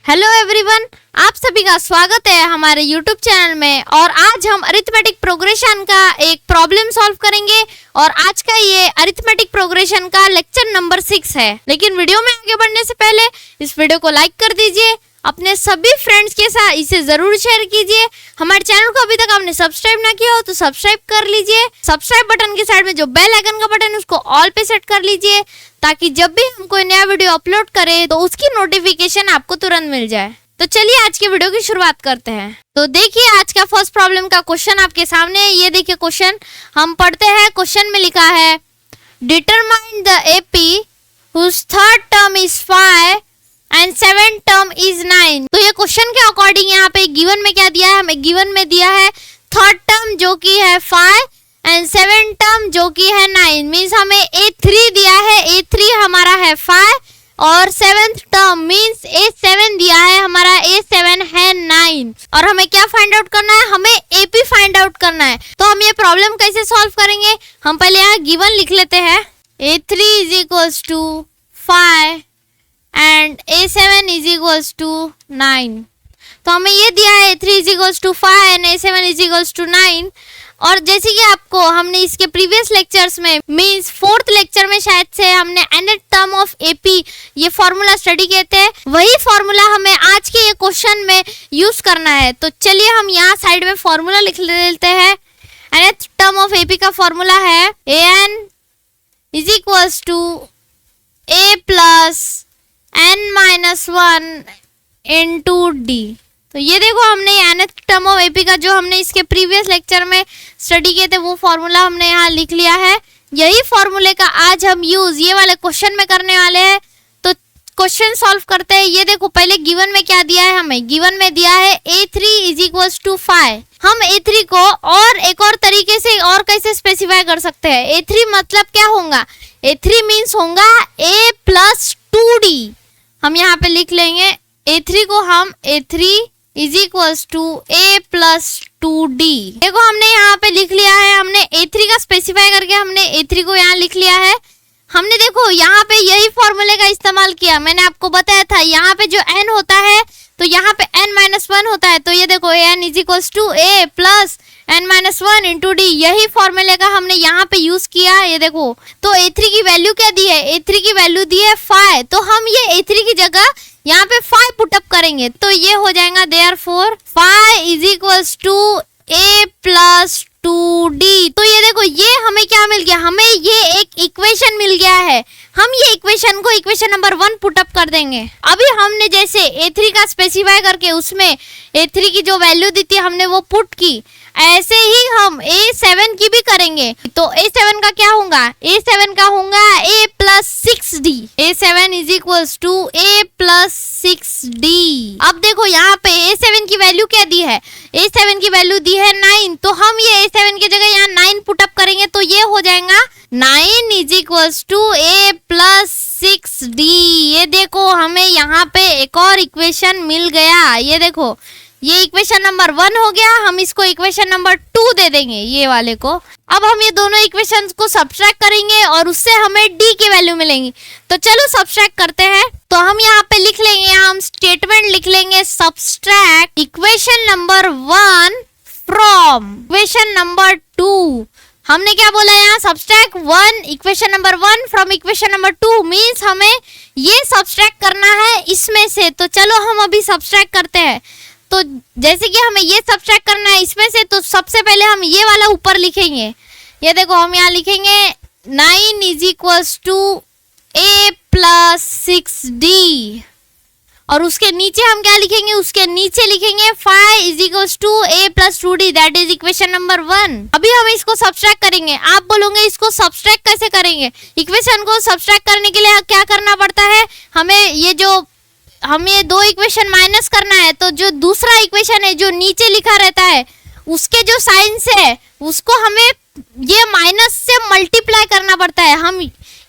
Hello everyone, आप सभी का स्वागत है हमारे यूट्यूब चैनल में। और आज हम अरिथमेटिक प्रोग्रेशन का एक प्रॉब्लम सॉल्व करेंगे और आज का ये अरिथमेटिक प्रोग्रेशन का लेक्चर नंबर 6 है। लेकिन वीडियो में आगे बढ़ने से पहले इस वीडियो को लाइक कर दीजिए, अपने सभी फ्रेंड्स के साथ इसे जरूर शेयर कीजिए। हमारे चैनल को अभी तक आपने सब्सक्राइब ना किया हो तो सब्सक्राइब कर लीजिए। सब्सक्राइब बटन के साइड में जो बेल आइकन का बटन है उसको ऑल पे सेट कर लीजिए, ताकि जब भी हम कोई नया वीडियो अपलोड करें तो उसकी नोटिफिकेशन आपको तुरंत मिल जाए। तो चलिए आज के वीडियो की शुरुआत करते हैं। तो देखिए आज का फर्स्ट प्रॉब्लम का क्वेश्चन आपके सामने है। ये देखिए क्वेश्चन हम पढ़ते हैं। क्वेश्चन में लिखा है determine the AP whose third term is 5 and 7th term is 9। तो ये क्वेश्चन के अकॉर्डिंग यहाँ पे गिवन में क्या दिया है, हमें गिवन में दिया है थर्ड टर्म जो कि है 5 एंड 7th टर्म जो कि है 9। मीन्स हमें A3 दिया है, A3 हमारा है 5 और 7th टर्म मीन्स A7 दिया है, हमारा A7 है 9। और हमें क्या फाइंड आउट करना है, हमें AP फाइंड आउट करना है। तो हम ये प्रॉब्लम कैसे सॉल्व करेंगे, हम पहले यहाँ गिवन लिख लेते हैं। A3 is equals to 5 and A7 is equals to 9। तो हमें ये दिया है A3 is equals to 5 and A7 is equals to 9। और जैसे कि आपको हमने इसके प्रीवियस लेक्चर्स में मींस 4th लेक्चर में शायद से हमने nth टर्म ऑफ AP ये फॉर्मूला स्टडी किए थे, वही फॉर्मूला हमें आज के ये क्वेश्चन में यूज करना है। तो चलिए हम यहाँ साइड में फॉर्मूला लिख लेते हैं। nth टर्म ऑफ AP का फॉर्मूला है an is equals to a plus n minus 1 into d। तो ये देखो हमने nth टर्म ऑफ AP का जो हमने इसके प्रीवियस लेक्चर में स्टडी किए थे वो फॉर्मूला हमने यहाँ लिख लिया है। यही फॉर्मूले का आज हम यूज ये वाले क्वेश्चन में करने वाले हैं। तो क्वेश्चन सॉल्व करते हैं। ये देखो पहले गिवन में क्या दिया है, हमें गिवन में दिया है A3 is equals to 5। हम A3 को और एक और तरीके से और कैसे स्पेसिफाई कर सकते हैं। A3 मतलब क्या होगा, A3 मीन्स होगा A plus 2D। हम यहाँ पे लिख लेंगे A3 को, हम A3 is equals to A plus 2D। देखो हमने यहाँ पे लिख लिया है, हमने A3 का स्पेसिफाई करके हमने A3 को यहाँ लिख लिया है। हमने देखो यहाँ पे यही फॉर्मूले का इस्तेमाल किया। मैंने आपको बताया था यहाँ पे जो n होता है तो यहाँ पे n-1 होता है। तो ये देखो n is equals to A plus n-1 into D, यही फॉर्मूले का हमने यहाँ पे यूज किया। ये देखो तो A3 की वैल्यू क्या दी है, A3 की वैल्यू दी है 5। तो हम ये A3 की जगह यहाँ पे 5 पुटअप करेंगे तो ये हो जाएगा therefore 5 is equals to A plus 2D। तो ये देखो ये हमें क्या मिल गया, हमें ये एक इक्वेशन मिल गया है। हम ये इक्वेशन को इक्वेशन नंबर 1 पुटअप कर देंगे। अभी हमने जैसे A3 का स्पेसिफाई करके उसमें A3 की जो वैल्यू दी थी हमने वो पुट की, ऐसे ही हम A7 की भी करेंगे। तो A7 का क्या होगा, A7 का होगा A plus 6D। A7 is equals to A plus 6D। अब देखो यहाँ पे A7 की वैल्यू क्या दी है, A7 की वैल्यू दी है 9। तो हम ये A7 की जगह यहाँ 9 पुटअप करेंगे तो ये हो जाएगा 9 is equals to A plus 6D। ये देखो हमें यहाँ पे एक और इक्वेशन मिल गया। ये देखो ये इक्वेशन नंबर 1 हो गया, हम इसको इक्वेशन नंबर 2 दे देंगे ये वाले को। अब हम ये दोनों इक्वेशंस को सब्ट्रैक्ट करेंगे और उससे हमें D की वैल्यू मिलेंगी। तो चलो सब्ट्रैक्ट करते हैं। तो हम यहाँ पे लिख लेंगे, यहाँ हम स्टेटमेंट लिख लेंगे subtract equation number 1 from equation number 2। हमने क्या बोला यहाँ, subtract 1 equation number 1 from equation number 2 means हमें ये सब्ट्रैक्ट करना है इसमें से। तो चलो हम अभी सब्ट्रैक्ट करते हैं। तो जैसे कि हमें ये सब्ट्रैक्ट करना है इसमें से, तो सबसे पहले हम ये वाला ऊपर लिखेंगे। ये देखो हम यहाँ लिखेंगे 9 is equals to A plus 6D। और उसके नीचे हम क्या लिखेंगे, उसके नीचे लिखेंगे 5 is equals to A plus 2D, that is equation number 1। अभी हम इसको सब्ट्रैक्ट करेंगे। आप बोलोगे इसको सब्ट्रैक्ट कैसे करेंगे, इक्वेशन को सब्ट्रैक्ट करने के लिए क्या करना पड़ता है, हमें दो इक्वेशन माइनस करना है। तो जो दूसरा इक्वेशन है जो नीचे लिखा रहता है उसके जो साइन है उसको हमें ये माइनस से मल्टीप्लाई करना पड़ता है। हम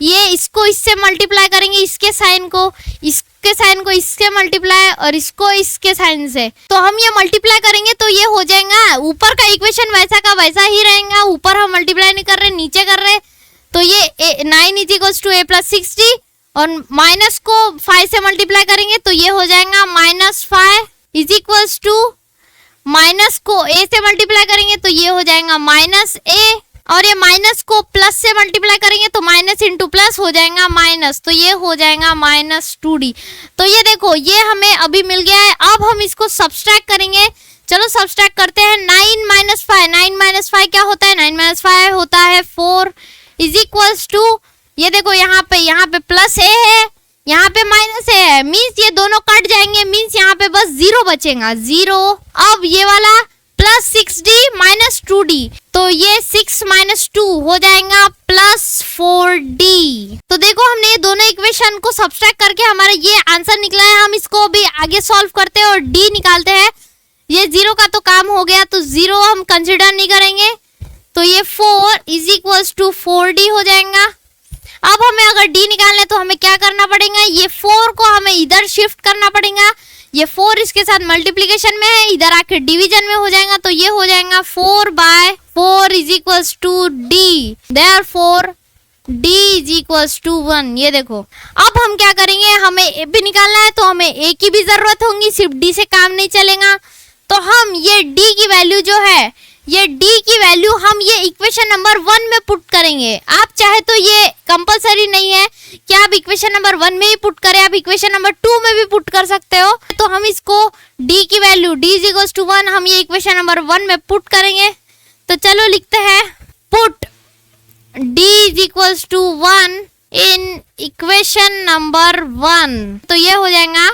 ये इसको इससे मल्टीप्लाई करेंगे, इसके साइन को इसके मल्टीप्लाई और इसको इसके साइन से। तो हम ये मल्टीप्लाई करेंगे तो ये हो जाएगा, ऊपर का इक्वेशन वैसा का वैसा ही रहेगा। ऊपर हम मल्टीप्लाई नहीं कर रहे, नीचे कर रहे। तो ये 9 is equals to A plus 6D और माइनस को 5 से मल्टीप्लाई करेंगे तो ये हो जाएगा -5 इज इक्वल्स टू, माइनस को a से मल्टीप्लाई करेंगे तो ये हो जाएगा -a, और ये माइनस को प्लस से मल्टीप्लाई करेंगे तो माइनस इंटू प्लस हो जाएगा माइनस, तो ये हो जाएगा -2d। तो ये देखो ये हमें अभी मिल गया है। अब हम इसको सब्सट्रैक्ट करेंगे। चलो सब्सट्रैक्ट करते हैं। 9 - 5, 9 - 5 क्या होता है? 9 - 5 होता है 4 इज इक्वल्स टू, ये देखो यहाँ पे प्लस a है, यहाँ पे माइनस a है, मीन्स ये दोनों कट जाएंगे, मीन्स यहाँ पे बस 0 बचेगा, 0। अब ये वाला प्लस 6d माइनस 2d, तो ये 6 - 2 हो जाएगा +4d। तो देखो हमने ये दोनों इक्वेशन को सब्सट्रैक्ट करके हमारा ये आंसर निकला है। हम इसको अभी आगे सॉल्व करते हैं और d निकालते हैं। ये 0 का तो काम हो गया, तो 0 हम कंसिडर नहीं करेंगे, तो ये 4 इज इक्वल्स टू 4d हो जाएगा। अब हमें अगर d निकालना है तो हमें क्या करना पड़ेगा? ये 4 को हमें इधर शिफ्ट करना पड़ेगा। ये 4 इसके साथ मल्टीप्लिकेशन में है, इधर आके डिवीजन में हो जाएगा, तो ये हो जाएगा 4/4 is equals to d, therefore d is equals to 1। ये देखो अब हम क्या करेंगे, हमें a भी निकालना है तो हमें a की भी जरूरत होगी, सिर्फ d से काम नहीं चलेगा। तो हम ये d की वैल्यू जो है, ये d की वैल्यू हम ये इक्वेशन नंबर 1 में पुट करेंगे। आप चाहे तो ये कंपलसरी नहीं है कि आप इक्वेशन नंबर 1 में ही पुट करें, आप इक्वेशन नंबर 2 में भी पुट कर सकते हो। तो हम इसको d की value d is equals to 1 हम ये इक्वेशन नंबर 1 में पुट करेंगे। तो चलो लिखते हैं put d is equals to 1 in equation number 1, तो ये हो जाएगा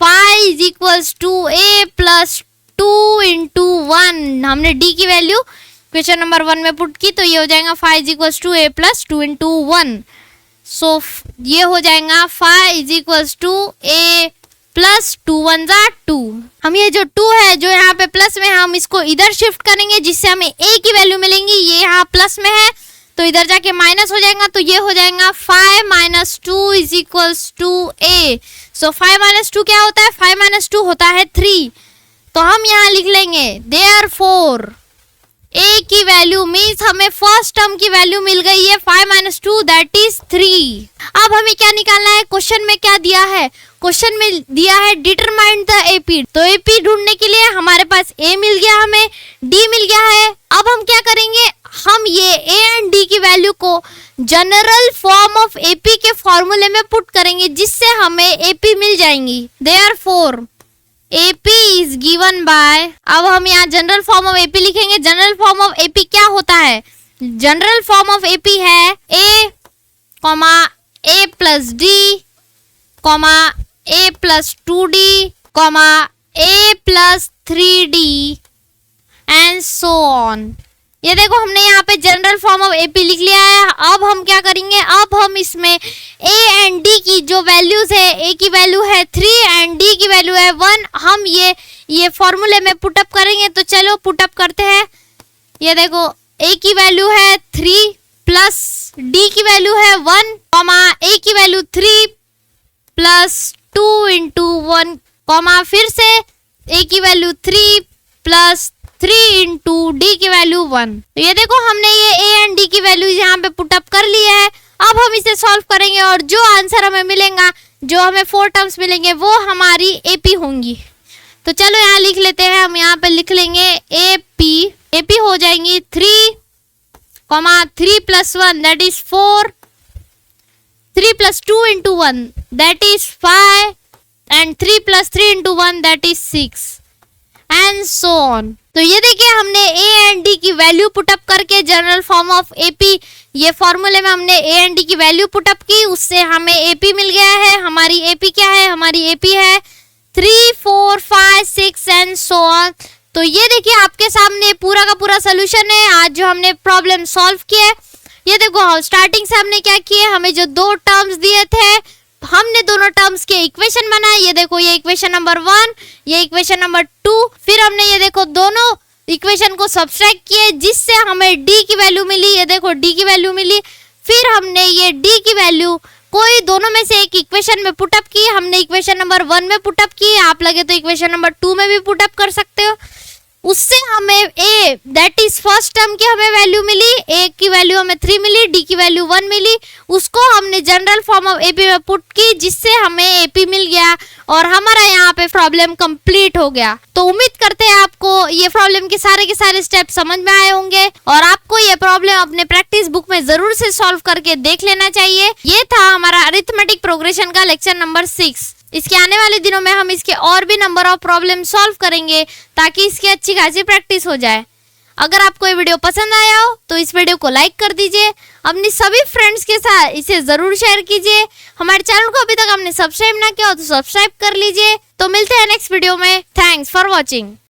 5 is equals to a plus 2 into 1। हमने d की वैल्यू क्वेश्चन नंबर 1 में पुट की, तो ये हो जाएगा 5 is equals to a plus 2 into 1। So ये हो जाएगा 5 is equals to a plus 2 1 जा 2। हम ये जो 2 है जो यहाँ पे प्लस में है, हम इसको इधर शिफ्ट करेंगे जिससे हमें a की वैल्यू मिलेंगी। ये यहाँ प्लस में है तो इधर जाके माइनस हो जाएगा, तो ये हो जाएगा 5 - 2 is equals to a। So 5 - 2 क्या होता है? 5 - 2 होता है 3। तो हम यहाँ लिख लेंगे देयरफॉर a की वैल्यू मीन्स हमें फर्स्ट टर्म की वैल्यू मिल गई है 5 - 2 दैट इज 3। अब हमें क्या निकालना है? क्वेश्चन में क्या दिया है? क्वेश्चन में दिया है डिटरमाइन द AP। तो AP ढूंढने के लिए हमारे पास a मिल गया, हमें d मिल गया है। अब हम क्या करेंगे? हम ये a एंड d की वैल्यू को जनरल फॉर्म ऑफ AP के फॉर्मूले में पुट करेंगे जिससे हमें AP मिल जाएंगी। Therefore AP is given by, अब हम यहाँ जनरल फॉर्म ऑफ AP लिखेंगे। जनरल फॉर्म ऑफ AP क्या होता है? जनरल फॉर्म ऑफ AP है a, a plus d, a plus 2d, a plus 3d and so on. ये देखो हमने यहाँ पे जनरल फॉर्म ऑफ AP लिख लिया है। अब हम क्या करेंगे? अब हम इसमें a एंड d की जो वैल्यूज है, a की वैल्यू है 3 एंड d की वैल्यू है 1, हम ये फॉर्मूले में पुटअप करेंगे। तो चलो पुटअप करते हैं। ये देखो a की वैल्यू है 3 प्लस d की वैल्यू है 1, a की वैल्यू 3 प्लस 2 इंटू 1, फिर से a की वैल्यू 3 प्लस 3 इंटू डी की वैल्यू 1। तो ये देखो हमने ये a एंड d की वैल्यू यहाँ पे पुटअप कर ली है। अब हम इसे सॉल्व करेंगे और जो आंसर हमें मिलेगा, जो हमें 4 टर्म्स मिलेंगे वो हमारी AP होंगी। तो चलो यहाँ लिख लेते हैं। हम यहाँ पे लिख लेंगे AP हो जाएंगी 3 plus 1 that is 4, 3 plus 2 into 1 that is 5 and 3 plus 3 into 1 that is 6 and so on. तो ये देखिए हमने a एंड d की वैल्यू पुटअप करके जनरल फॉर्म ऑफ AP, ये फॉर्मूले में हमने a एंड d की वैल्यू पुटअप की, उससे हमें AP मिल गया है। हमारी AP क्या है? हमारी AP है 3 4 5 6 एंड सो ऑन। तो ये देखिए आपके सामने पूरा का पूरा सोल्यूशन है आज जो हमने प्रॉब्लम सॉल्व किया है। ये देखो स्टार्टिंग से हमने क्या किया, हमें जो 2 टर्म्स दिए थे हमने दोनों टर्म्स के इक्वेशन बनाए। ये देखो ये इक्वेशन नंबर 1, ये इक्वेशन नंबर 2, फिर हमने ये देखो दोनों इक्वेशन को सब्सट्रैक्ट किए जिससे हमें d की वैल्यू मिली। ये देखो d की वैल्यू मिली। फिर हमने ये d की वैल्यू कोई दोनों में से एक इक्वेशन में पुटअप की। हमने इक्वेशन नंबर 1 में पुटअप की, आप लगे तो इक्वेशन नंबर 2 में भी पुटअप कर सकते हो। उससे हमें ए दैट इज फर्स्ट टर्म की हमें वैल्यू मिली, ए की वैल्यू हमें 3 मिली, डी की वैल्यू 1 मिली, उसको हमने जनरल फॉर्म ऑफ एपी में पुट की जिससे हमें एपी मिल गया और हमारा यहाँ पे प्रॉब्लम कंप्लीट हो गया। तो उम्मीद करते हैं आपको ये प्रॉब्लम के सारे स्टेप समझ में आए होंगे और आपको ये प्रॉब्लम अपने प्रैक्टिस बुक में जरूर से सॉल्व करके देख लेना चाहिए। ये था हमारा अरिथमेटिक प्रोग्रेशन का लेक्चर नंबर 6। इसके आने वाले दिनों में हम इसके और भी नंबर ऑफ प्रॉब्लम सॉल्व करेंगे ताकि इसकी अच्छी खासी प्रैक्टिस हो जाए। अगर आपको ये वीडियो पसंद आया हो तो इस वीडियो को लाइक कर दीजिए, अपनी सभी फ्रेंड्स के साथ इसे जरूर शेयर कीजिए। हमारे चैनल को अभी तक आपने सब्सक्राइब ना किया हो तो सब्सक्राइब कर लीजिए। तो मिलते हैं नेक्स्ट वीडियो में। Thanks for watching.